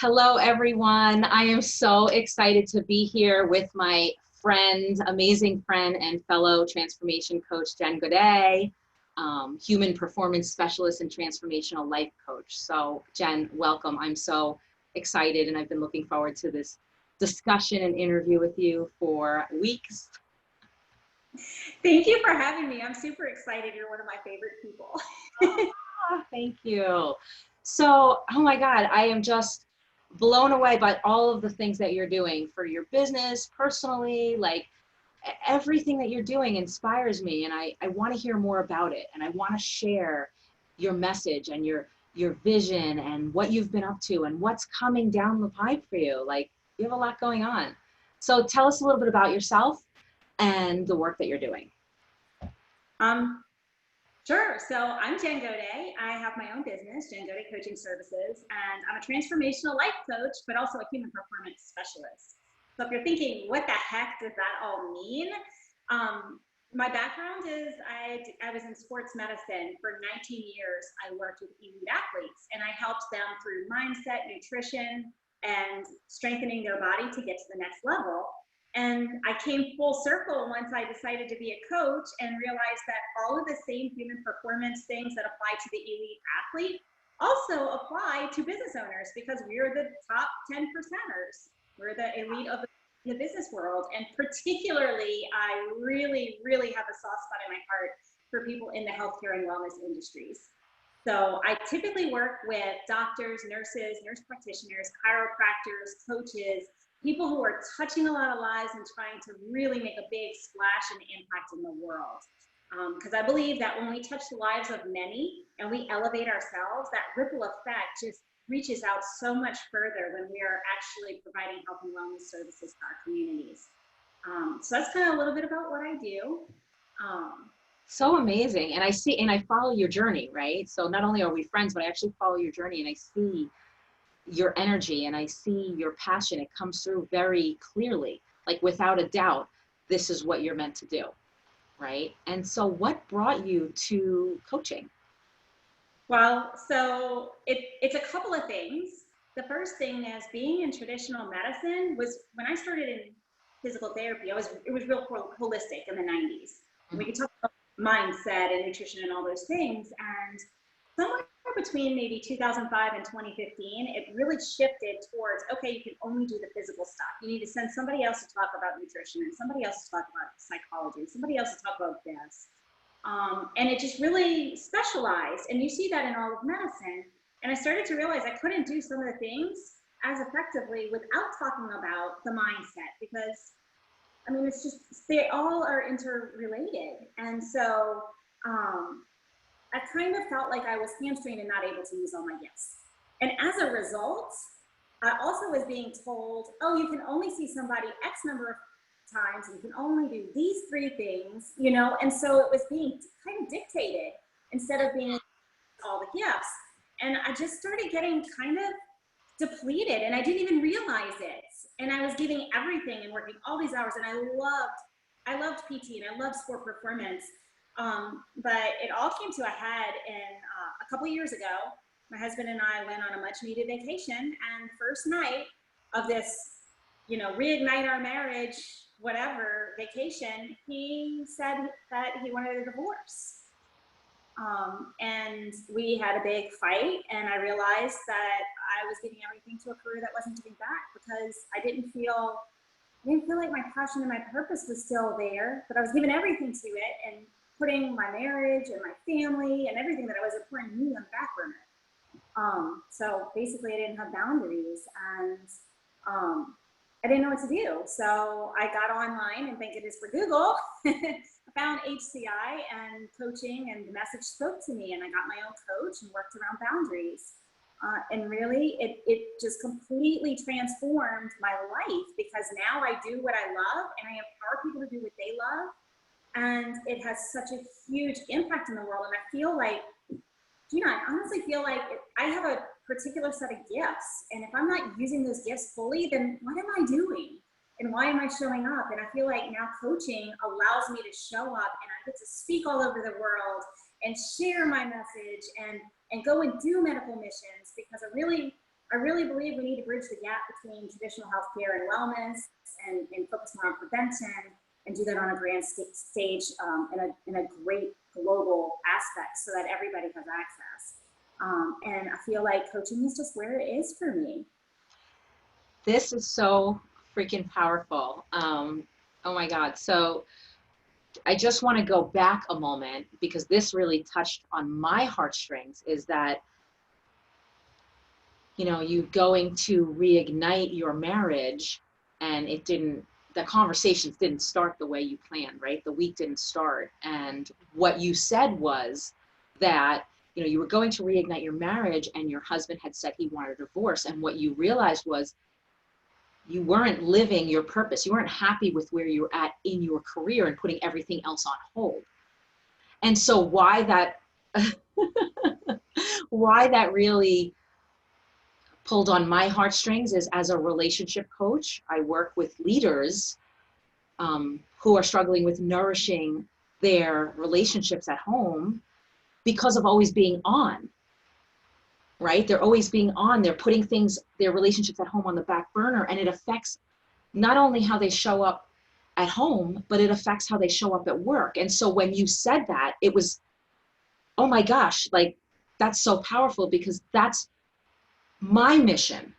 Hello, everyone. I am so excited to be here with my friend, amazing friend, and fellow transformation coach, Jen Gaudet, human performance specialist and transformational life coach. So, Jen, welcome. I'm so excited, and I've been looking forward to this discussion and interview with you for weeks. Thank you for having me. I'm super excited. You're one of my favorite people. Thank you. So, oh my God, I am just blown away by all of the things that you're doing for your business, personally, like everything that you're doing inspires me. And I want to hear more about it. And I want to share your message and your vision and what you've been up to and what's coming down the pipe for you. Like you have a lot going on. So tell us a little bit about yourself and the work that you're doing. Um, sure. So I'm Jen Gaudet. I have my own business, Jen Gaudet Coaching Services, and I'm a transformational life coach, but also a human performance specialist. So if you're thinking, what the heck does that all mean? My background is I was in sports medicine for 19 years. I worked with elite athletes and I helped them through mindset, nutrition, and strengthening their body to get to the next level. And I came full circle once I decided to be a coach and realized that all of the same human performance things that apply to the elite athlete also apply to business owners because we're the top 10 percenters. We're the elite of the business world. And particularly, I really, really have a soft spot in my heart for people in the healthcare and wellness industries. So I typically work with doctors, nurses, nurse practitioners, chiropractors, coaches, people who are touching a lot of lives and trying to really make a big splash and impact in the world. Because I believe that when we touch the lives of many and we elevate ourselves, that ripple effect just reaches out so much further when we are actually providing health and wellness services to our communities. So that's kind of a little bit about what I do. So amazing. And I see, and I follow your journey, right? So not only are we friends, but I actually follow your journey and I see your energy and I see your passion. It comes through very clearly, like without a doubt, this is what you're meant to do, right? And so what brought you to coaching? Well, so it's a couple of things. The first thing is being in traditional medicine was when I started in physical therapy, it was real holistic in the 90s. We could talk about mindset and nutrition and all those things. And somewhere between maybe 2005 and 2015, it really shifted towards, okay, you can only do the physical stuff. You need to send somebody else to talk about nutrition and somebody else to talk about psychology and somebody else to talk about this. And it just really specialized. And you see that in all of medicine. And I started to realize I couldn't do some of the things as effectively without talking about the mindset because, I mean, it's just, they all are interrelated. And so I kind of felt like I was hamstringed and not able to use all my gifts. And as a result, I also was being told, oh, you can only see somebody X number of times and you can only do these three things, you know? And so it was being kind of dictated instead of being all the gifts. And I just started getting kind of depleted and I didn't even realize it. And I was giving everything and working all these hours and I loved PT and I loved sport performance. But it all came to a head in a couple years ago. My husband and I went on a much needed vacation and first night of this, you know, reignite our marriage, whatever vacation, he said that he wanted a divorce. And we had a big fight and I realized that I was giving everything to a career that wasn't giving back because I didn't feel like my passion and my purpose was still there, but I was giving everything to it and putting my marriage and my family and everything that I was important to me on the back burner. So basically I didn't have boundaries and I didn't know what to do. So I got online and thank goodness for Google. I found HCI and coaching and the message spoke to me and I got my own coach and worked around boundaries. And really it just completely transformed my life because now I do what I love and I empower people to do what they love. And it has such a huge impact in the world. And I feel like, Gina, I honestly feel like I have a particular set of gifts. And if I'm not using those gifts fully, then what am I doing? And why am I showing up? And I feel like now coaching allows me to show up and I get to speak all over the world and share my message and go and do medical missions because I really believe we need to bridge the gap between traditional healthcare and wellness, and focus more on prevention, and do that on a grand stage, in a great global aspect, so that everybody has access. And I feel like coaching is just where it is for me. This is so freaking powerful. Oh my God. So I just want to go back a moment because this really touched on my heartstrings, is that, you know, you going to reignite your marriage and it didn't, the conversations didn't start the way you planned, right? The week didn't start. And what you said was that, you know, you were going to reignite your marriage and your husband had said he wanted a divorce. And what you realized was you weren't living your purpose. You weren't happy with where you're at in your career and putting everything else on hold. And so why that, why that really pulled on my heartstrings is, as a relationship coach, I work with leaders who are struggling with nourishing their relationships at home because of always being on, right? They're always being on. They're putting things, their relationships at home, on the back burner, and it affects not only how they show up at home, but it affects how they show up at work. And so when you said that, it was, oh my gosh, like, that's so powerful, because that's my mission,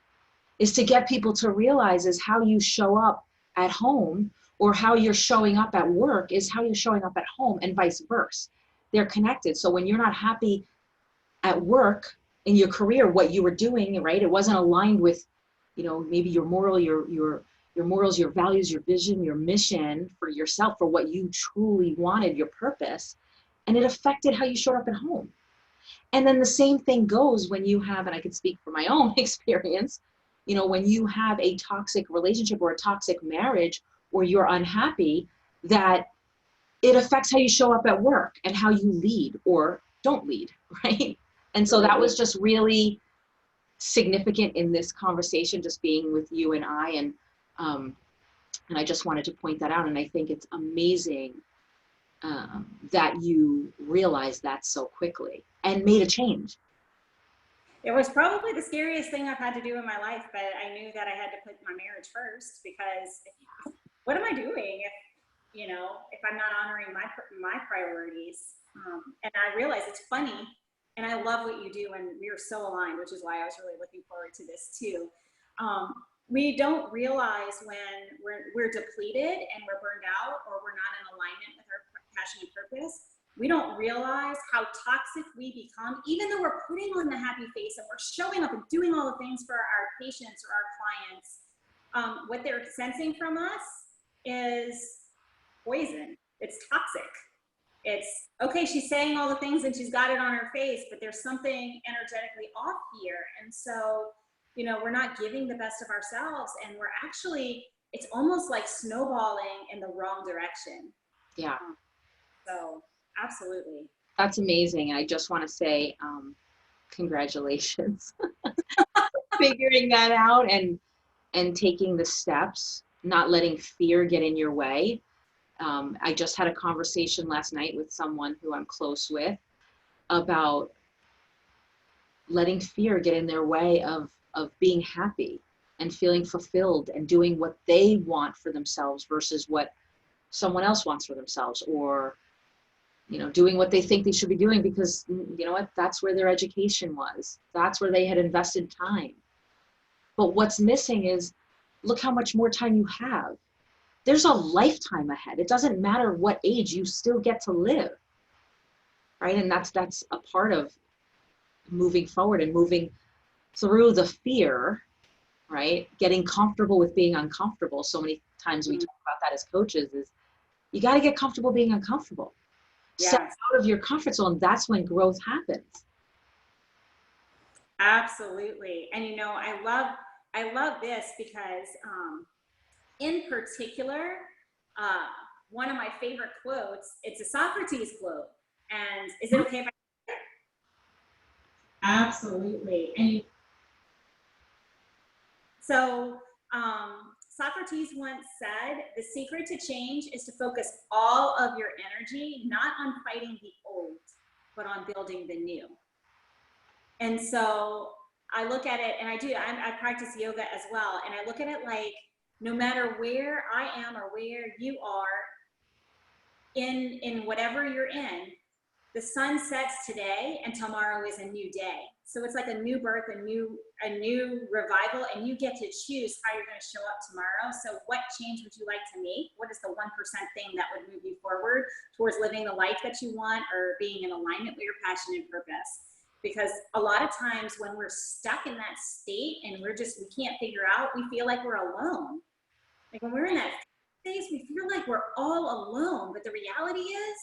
is to get people to realize is how you show up at home, or how you're showing up at work is how you're showing up at home, and vice versa. They're connected. So when you're not happy at work in your career, what you were doing, right, it wasn't aligned with, you know, maybe your moral, your morals, your values, your vision, your mission for yourself, for what you truly wanted, your purpose, and it affected how you showed up at home. And then the same thing goes when you have, and I can speak from my own experience, you know, when you have a toxic relationship or a toxic marriage, or you're unhappy, that it affects how you show up at work and how you lead or don't lead, right? And so that was just really significant in this conversation, just being with you and I, and I just wanted to point that out. And I think it's amazing that you realized that so quickly and made a change. It was probably the scariest thing I've had to do in my life, but I knew that I had to put my marriage first, because what am I doing if, you know, if I'm not honoring my priorities? And I realize it's funny, and I love what you do, and we are so aligned, which is why I was really looking forward to this too. We don't realize when we're depleted and we're burned out, or we're not in alignment with our passion and purpose. We don't realize how toxic we become, even though we're putting on the happy face and we're showing up and doing all the things for our patients or our clients. What they're sensing from us is poison. It's toxic. It's, okay, she's saying all the things and she's got it on her face, but there's something energetically off here. And so, you know, we're not giving the best of ourselves, and we're actually, it's almost like snowballing in the wrong direction. Yeah. So absolutely. That's amazing. And I just want to say, congratulations. Figuring that out and taking the steps, not letting fear get in your way. I just had a conversation last night with someone who I'm close with about letting fear get in their way of being happy and feeling fulfilled and doing what they want for themselves versus what someone else wants for themselves, or, you know, doing what they think they should be doing because, you know what, that's where their education was. That's where they had invested time. But what's missing is, look how much more time you have. There's a lifetime ahead. It doesn't matter what age, you still get to live, right? And that's a part of moving forward and moving through the fear, right? Getting comfortable with being uncomfortable. So many times we talk about that as coaches, is you got to get comfortable being uncomfortable. Yes. Step out of your comfort zone. That's when growth happens. Absolutely. And you know, I love this because in particular, one of my favorite quotes, it's a Socrates quote. And is it okay if I? Absolutely. And so Socrates once said, the secret to change is to focus all of your energy, not on fighting the old, but on building the new. And so I look at it, and I practice yoga as well. And I look at it like, no matter where I am or where you are in whatever you're in, the sun sets today and tomorrow is a new day. So it's like a new birth, a new revival, and you get to choose how you're going to show up tomorrow. So what change would you like to make? What is the 1% thing that would move you forward towards living the life that you want or being in alignment with your passion and purpose? Because a lot of times when we're stuck in that state and we can't figure out, we feel like we're alone. Like when we're in that phase, we feel like we're all alone. But the reality is,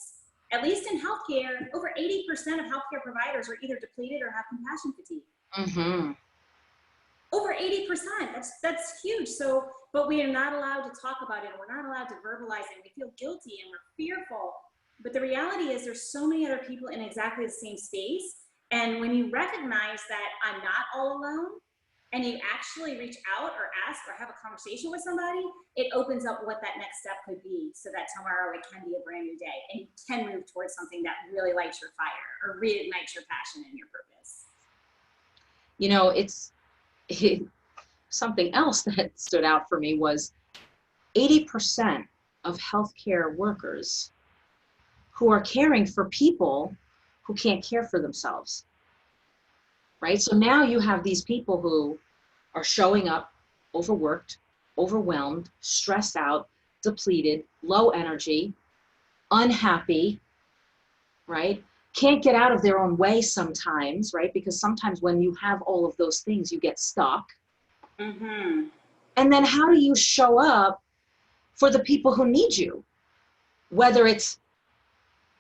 at least in healthcare, over 80% of healthcare providers are either depleted or have compassion fatigue. Mm-hmm. Over 80%. That's huge. So, but we are not allowed to talk about it. We're not allowed to verbalize it. We feel guilty and we're fearful. But the reality is, there's so many other people in exactly the same space. And when you recognize that I'm not all alone, and you actually reach out or ask or have a conversation with somebody, it opens up what that next step could be, so that tomorrow it can be a brand new day and you can move towards something that really lights your fire or reignites your passion and your purpose. You know, something else that stood out for me was 80% of healthcare workers who are caring for people who can't care for themselves. Right? So now you have these people who are showing up overworked, overwhelmed, stressed out, depleted, low energy, unhappy, right? Can't get out of their own way sometimes, right? Because sometimes when you have all of those things, you get stuck. Mm-hmm. And then how do you show up for the people who need you? Whether it's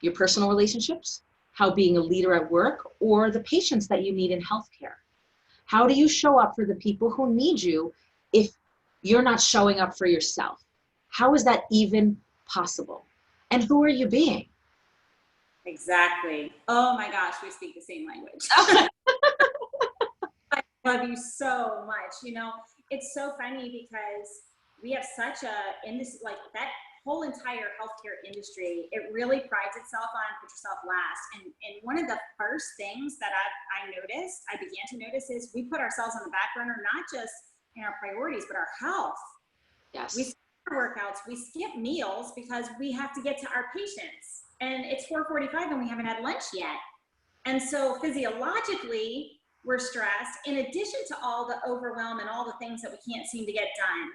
your personal relationships, how being a leader at work, or the patients that you need in healthcare. How do you show up for the people who need you if you're not showing up for yourself? How is that even possible? And who are you being? Exactly. Oh my gosh, we speak the same language. I love you so much. You know, it's so funny because we have such like that whole entire healthcare industry, it really prides itself on put yourself last. And one of the first things that I began to notice is we put ourselves on the back burner, not just in our priorities, but our health. Yes. We skip our workouts, we skip meals because we have to get to our patients. And it's 4:45 and we haven't had lunch yet. And so physiologically, we're stressed in addition to all the overwhelm and all the things that we can't seem to get done.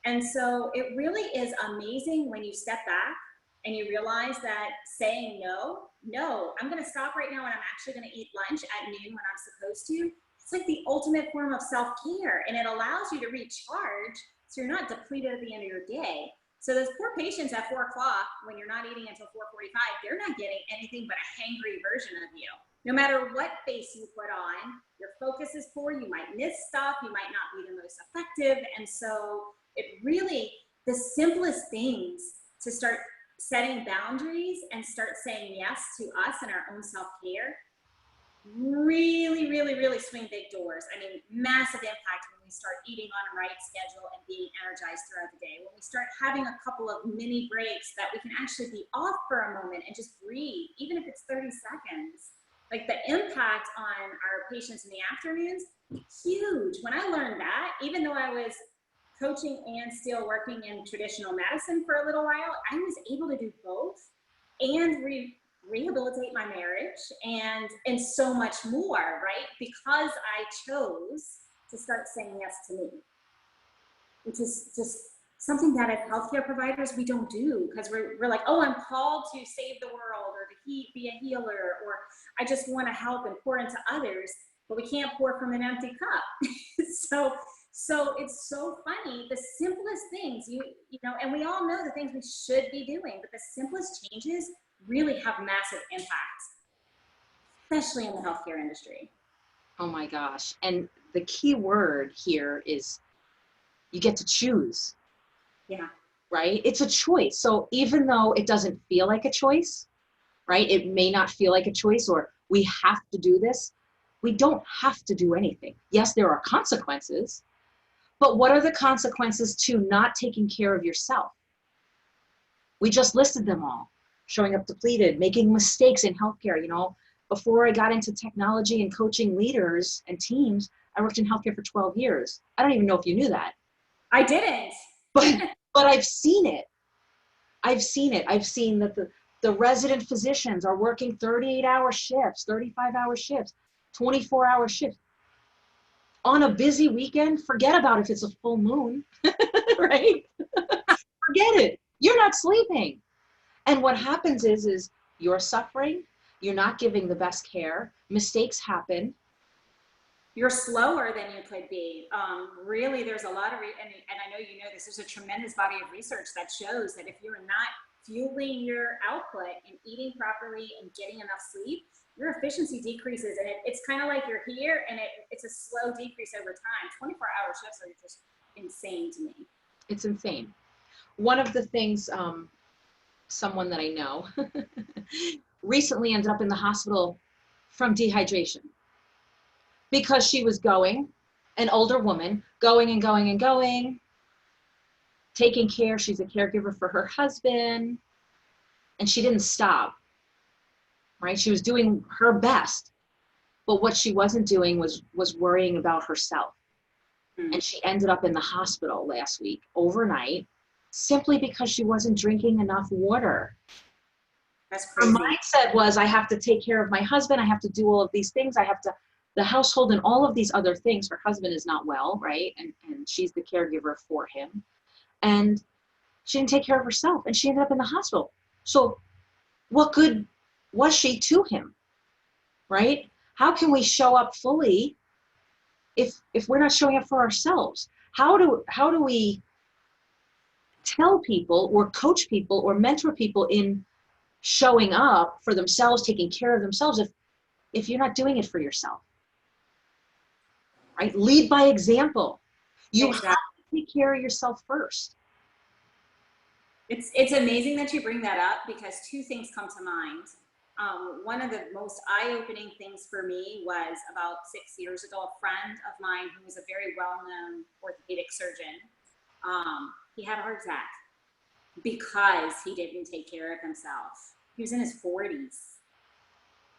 And so it really is amazing when you step back and you realize that saying no, I'm going to stop right now and I'm actually going to eat lunch at noon when I'm supposed to. It's like the ultimate form of self-care, and it allows you to recharge so you're not depleted at the end of your day. So those poor patients at 4 o'clock, when you're not eating until 4:45, they're not getting anything but a hangry version of you. No matter what face you put on, your focus is poor, you might miss stuff, you might not be the most effective. And so it really, the simplest things to start setting boundaries and start saying yes to us and our own self-care really, really, really swing big doors. I mean, massive impact when we start eating on a right schedule and being energized throughout the day. When we start having a couple of mini breaks that we can actually be off for a moment and just breathe, even if it's 30 seconds. Like the impact on our patients in the afternoons, huge. When I learned that, even though I was coaching and still working in traditional medicine for a little while, I was able to do both and rehabilitate my marriage and so much more, right? Because I chose to start saying yes to me, which is just something that as healthcare providers we don't do, because we're like, oh, I'm called to save the world or to be a healer, or I just want to help and pour into others, but we can't pour from an empty cup. So it's so funny. The simplest things, you know, and we all know the things we should be doing, but the simplest changes really have massive impact, especially in the healthcare industry. Oh my gosh. And the key word here is you get to choose. Yeah. Right? It's a choice. So even though it doesn't feel like a choice, right? It may not feel like a choice, or we have to do this. We don't have to do anything. Yes, there are consequences, but what are the consequences to not taking care of yourself? We just listed them all. Showing up depleted, making mistakes in healthcare. You know, before I got into technology and coaching leaders and teams, I worked in healthcare for 12 years. I don't even know if you knew that. I didn't. But I've seen it. I've seen it. I've seen that the resident physicians are working 38-hour shifts, 35-hour shifts, 24-hour shifts. On a busy weekend, forget about if it's a full moon, right? Forget it. You're not sleeping. And what happens is you're suffering, you're not giving the best care, mistakes happen. You're slower than you could be. Really, there's a lot of, and I know you know this, there's a tremendous body of research that shows that if you're not fueling your output and eating properly and getting enough sleep, your efficiency decreases. And it's kind of like you're here and it's a slow decrease over time. 24-hour shifts are just insane to me. It's insane. One of the things, someone that I know recently ended up in the hospital from dehydration because she was going, an older woman, going and going and going, taking care. She's a caregiver for her husband, and she didn't stop, right? She was doing her best, but what she wasn't doing was worrying about herself. And she ended up in the hospital last week overnight simply because she wasn't drinking enough water. That's crazy. Her mindset was, I have to take care of my husband. I have to do all of these things. I have to, the household and all of these other things. Her husband is not well, right? And she's the caregiver for him. And she didn't take care of herself and she ended up in the hospital. So what good was she to him, right? How can we show up fully if we're not showing up for ourselves? How do we tell people or coach people or mentor people in showing up for themselves, taking care of themselves, if you're not doing it for yourself, right? Lead by example. You Exactly. have to take care of yourself first. It's amazing that you bring that up because two things come to mind. One of the most eye-opening things for me was about 6 years ago, a friend of mine who was a very well-known orthopedic surgeon, he had a heart attack because he didn't take care of himself. He was in his 40s.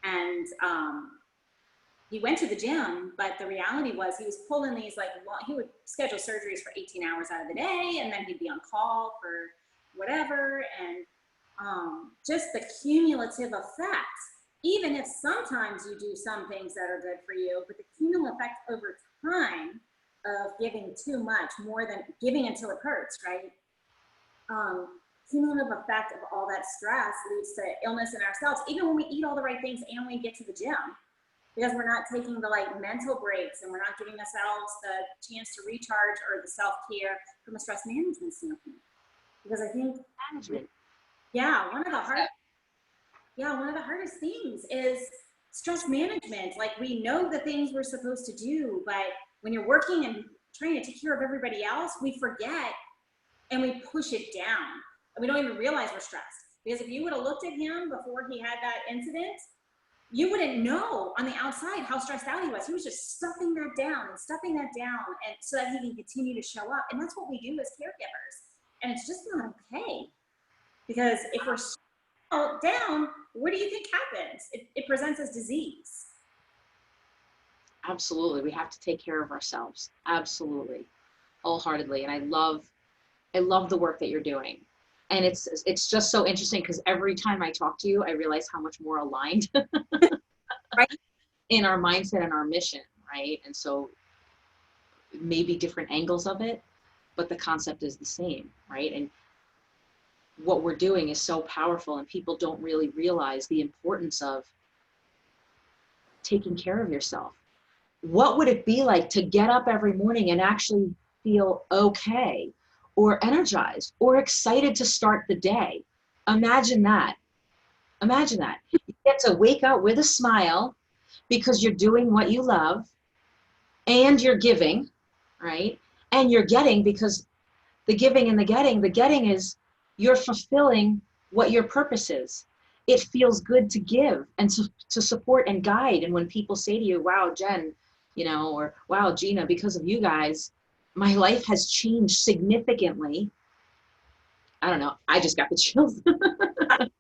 And he went to the gym, but the reality was he was pulling these, like, he would schedule surgeries for 18 hours out of the day, and then he'd be on call for whatever. And just the cumulative effect, even if sometimes you do some things that are good for you, but the cumulative effect over time of giving too much, more than giving until it hurts, right? Cumulative effect of all that stress leads to illness in ourselves, even when we eat all the right things and we get to the gym, because we're not taking the mental breaks and we're not giving ourselves the chance to recharge or the self-care from a stress management standpoint. Because I think Management. one of the hardest things is stress management. Like, we know the things we're supposed to do, but when you're working and trying to take care of everybody else, we forget and we push it down. And we don't even realize we're stressed. Because if you would have looked at him before he had that incident, you wouldn't know on the outside how stressed out he was. He was just stuffing that down and so that he can continue to show up. And that's what we do as caregivers. And it's just not okay. Because if we're down, what do you think happens? It presents as disease. Absolutely. We have to take care of ourselves. Absolutely. Wholeheartedly. And I love the work that you're doing. And it's just so interesting because every time I talk to you, I realize how much more aligned Right. in our mindset and our mission, right? And so maybe different angles of it, but the concept is the same, right? And what we're doing is so powerful, and people don't really realize the importance of taking care of yourself. What would it be like to get up every morning and actually feel okay or energized or excited to start the day? Imagine that. Imagine that. You get to wake up with a smile because you're doing what you love and you're giving, right? And you're getting, because the giving and the getting is you're fulfilling what your purpose is. It feels good to give and to support and guide. And when people say to you, wow, Jen, or wow, Gina, because of you guys, my life has changed significantly. I don't know. I just got the chills. Right?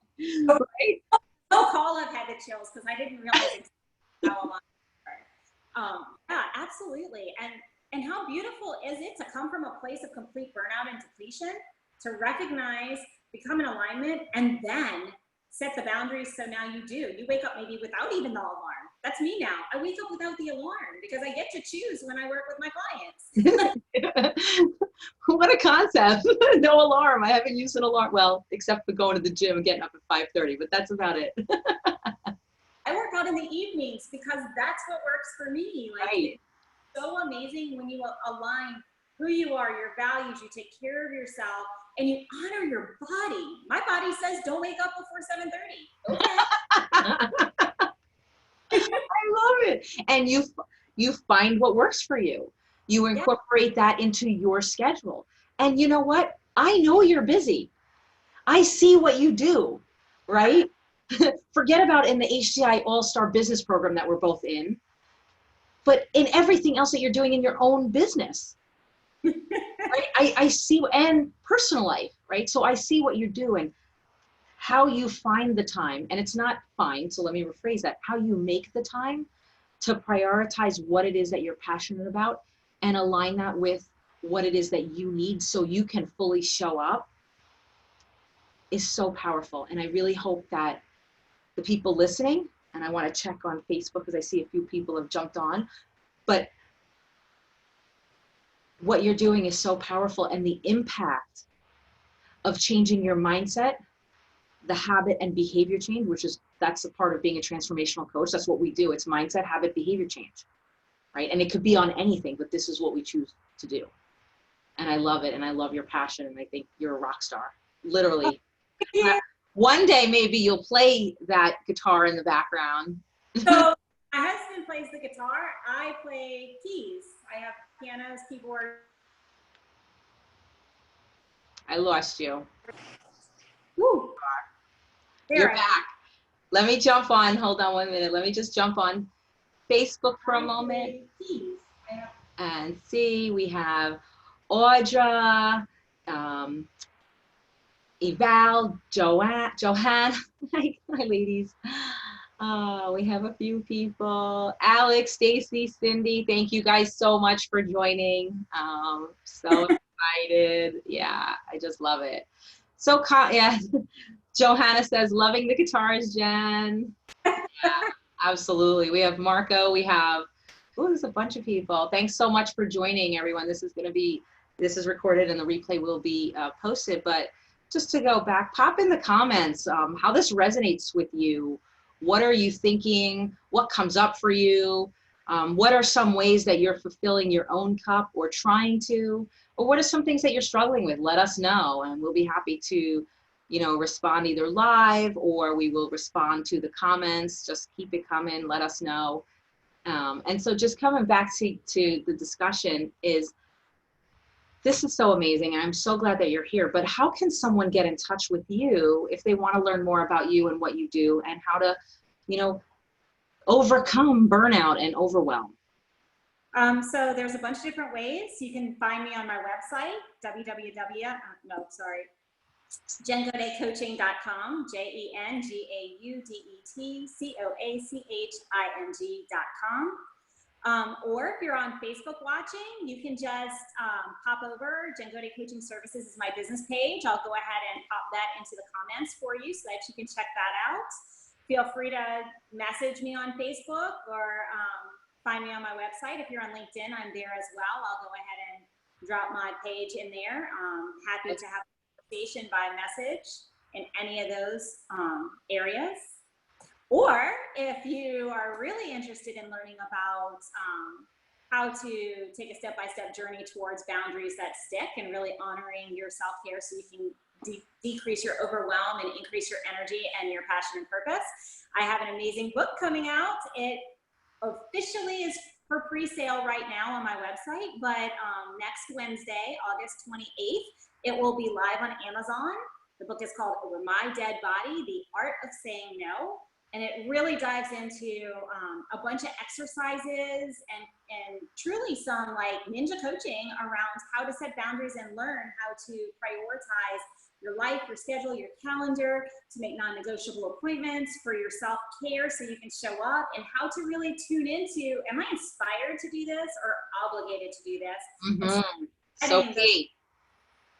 No call I've had the chills because I didn't realize how alive. Yeah, absolutely. And how beautiful is it to come from a place of complete burnout and depletion, to recognize, become in alignment, and then set the boundaries so now you do. You wake up maybe without even the alarm. That's me now. I wake up without the alarm because I get to choose when I work with my clients. What a concept. No alarm. I haven't used an alarm. Well, except for going to the gym and getting up at 5:30, but that's about it. I work out in the evenings because that's what works for me. Like, Right. it's so amazing when you align who you are, your values, you take care of yourself, and you honor your body. My body says don't wake up before 7:30. Okay. I love it. And you find what works for you. You Yeah. incorporate that into your schedule. And you know what? I know you're busy. I see what you do, right? Forget about in the HCI All-Star Business Program that we're both in, but in everything else that you're doing in your own business, right? I see, and personal life, right? So I see what you're doing, how you find the time, and it's not find, so let me rephrase that, how you make the time to prioritize what it is that you're passionate about and align that with what it is that you need so you can fully show up is so powerful. And I really hope that the people listening, and I want to check on Facebook because I see a few people have jumped on, but what you're doing is so powerful, and the impact of changing your mindset, the habit and behavior change, which is, that's a part of being a transformational coach. That's what we do. It's mindset, habit, behavior change, right? And it could be on anything, but this is what we choose to do. And I love it. And I love your passion. And I think you're a rock star, literally. Yeah. One day, maybe you'll play that guitar in the background. So my husband plays the guitar. I play keys. I have pianos, keyboards. I lost you. Woo! You're There I am. back. Let me jump on. Hold on 1 minute. Let me just jump on Facebook for a I moment play keys. I have and see. We have Audra, Eval, Joanne. Hi, ladies. We have a few people. Alex, Stacy, Cindy, thank you guys so much for joining. So excited. Yeah, I just love it. So, yeah, Johanna says, loving the guitars, Jen. Yeah, absolutely. We have Marco. We have, oh, there's a bunch of people. Thanks so much for joining, everyone. This is recorded and the replay will be posted. But just to go back, pop in the comments how this resonates with you. What are you thinking? What comes up for you? What are some ways that you're fulfilling your own cup or trying to? Or what are some things that you're struggling with? Let us know, and we'll be happy to, respond either live or we will respond to the comments. Just keep it coming. Let us know. And so just coming back to the discussion is, this is so amazing. And I'm so glad that you're here, but how can someone get in touch with you if they want to learn more about you and what you do and how to, overcome burnout and overwhelm? So there's a bunch of different ways. You can find me on my website, jengaudetcoaching.com, JenGaudetCoaching.com. Or if you're on Facebook watching, you can just pop over. Jen Gaudet Coaching Services is my business page. I'll go ahead and pop that into the comments for you so that you can check that out. Feel free to message me on Facebook or find me on my website. If you're on LinkedIn, I'm there as well. I'll go ahead and drop my page in there. Happy to have a conversation by message in any of those areas. Or if you are really interested in learning about how to take a step-by-step journey towards boundaries that stick and really honoring your self-care so you can decrease your overwhelm and increase your energy and your passion and purpose, I have an amazing book coming out. It officially is for pre-sale right now on my website, but next Wednesday, August 28th, it will be live on Amazon. The book is called Over My Dead Body, The Art of Saying No. And it really dives into a bunch of exercises and truly some like ninja coaching around how to set boundaries and learn how to prioritize your life, your schedule, your calendar, to make non-negotiable appointments for your self-care so you can show up, and how to really tune into, am I inspired to do this or obligated to do this? Mm-hmm. So key.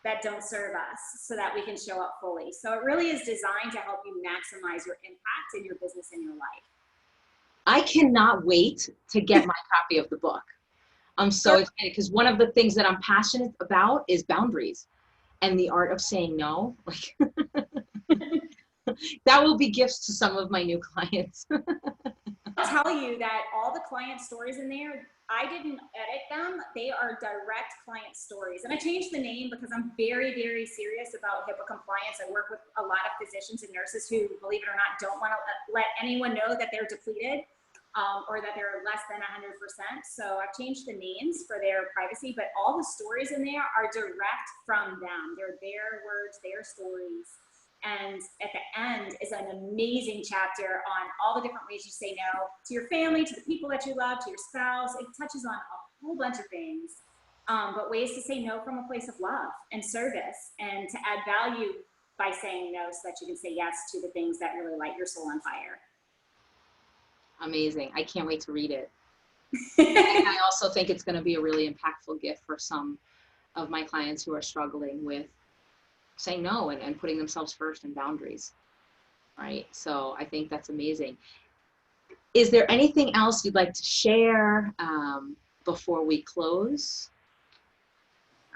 That don't serve us, so that we can show up fully. So it really is designed to help you maximize your impact in your business and your life. I cannot wait to get my copy of the book. I'm so excited because one of the things that I'm passionate about is boundaries and the art of saying no. Like that will be gifts to some of my new clients. I'll tell you that all the client stories in there, I didn't edit them. They are direct client stories. And I changed the name because I'm very, very serious about HIPAA compliance. I work with a lot of physicians and nurses who, believe it or not, don't want to let anyone know that they're depleted or that they're less than 100%. So I've changed the names for their privacy, but all the stories in there are direct from them. They're their words, their stories. And at the end is an amazing chapter on all the different ways you say no to your family, to the people that you love, to your spouse. It touches on a whole bunch of things, but ways to say no from a place of love and service, and to add value by saying no so that you can say yes to the things that really light your soul on fire. Amazing. I can't wait to read it. And I also think it's going to be a really impactful gift for some of my clients who are struggling with saying no and putting themselves first in boundaries, right? So I think that's amazing. Is there anything else you'd like to share before we close?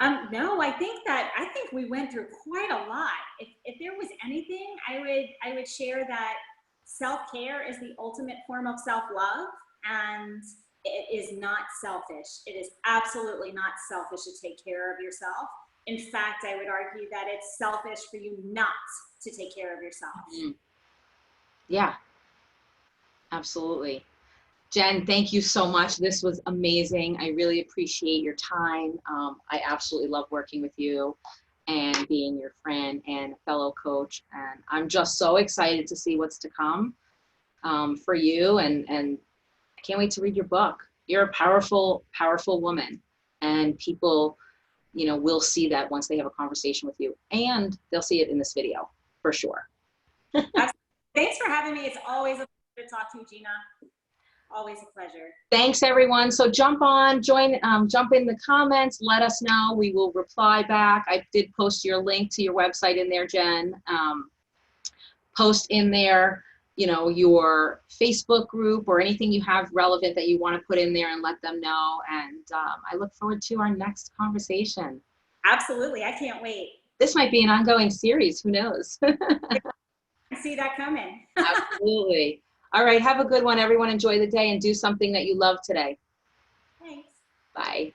No, I think we went through quite a lot. If there was anything, I would share that self-care is the ultimate form of self-love, and it is not selfish. It is absolutely not selfish to take care of yourself. In fact, I would argue that it's selfish for you not to take care of yourself. Mm-hmm. Yeah, absolutely. Jen, thank you so much. This was amazing. I really appreciate your time. I absolutely love working with you and being your friend and fellow coach. And I'm just so excited to see what's to come for you. And I can't wait to read your book. You're a powerful, powerful woman. And people, you know, will see that once they have a conversation with you. And they'll see it in this video, for sure. Thanks for having me. It's always a pleasure to talk to you, Gina. Always a pleasure. Thanks, everyone. So jump on, join, jump in the comments, let us know. We will reply back. I did post your link to your website in there, Jen. Post in there, you know, your Facebook group or anything you have relevant that you want to put in there and let them know. And I look forward to our next conversation. Absolutely. I can't wait. This might be an ongoing series. Who knows? I see that coming. Absolutely. All right. Have a good one, everyone. Enjoy the day and do something that you love today. Thanks. Bye.